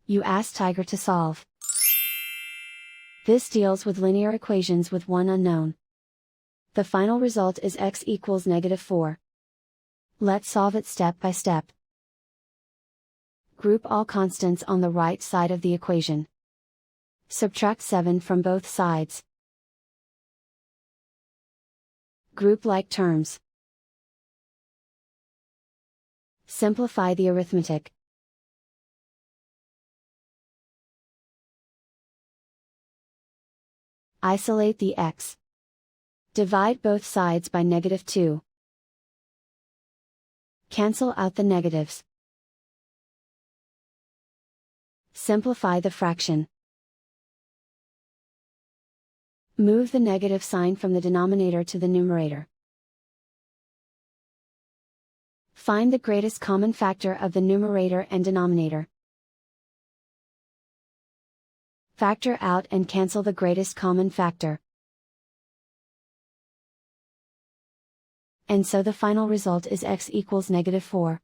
You ask Tiger to solve. This deals with linear equations with one unknown. The final result is x equals -4. Let's solve it step by step. Group all constants on the right side of the equation. Subtract 7 from both sides. Group like terms. Simplify the arithmetic. Isolate the x. Divide both sides by -2. Cancel out the negatives. Simplify the fraction. Move the negative sign from the denominator to the numerator. Find the greatest common factor of the numerator and denominator. Factor out and cancel the greatest common factor. And so the final result is x equals -4.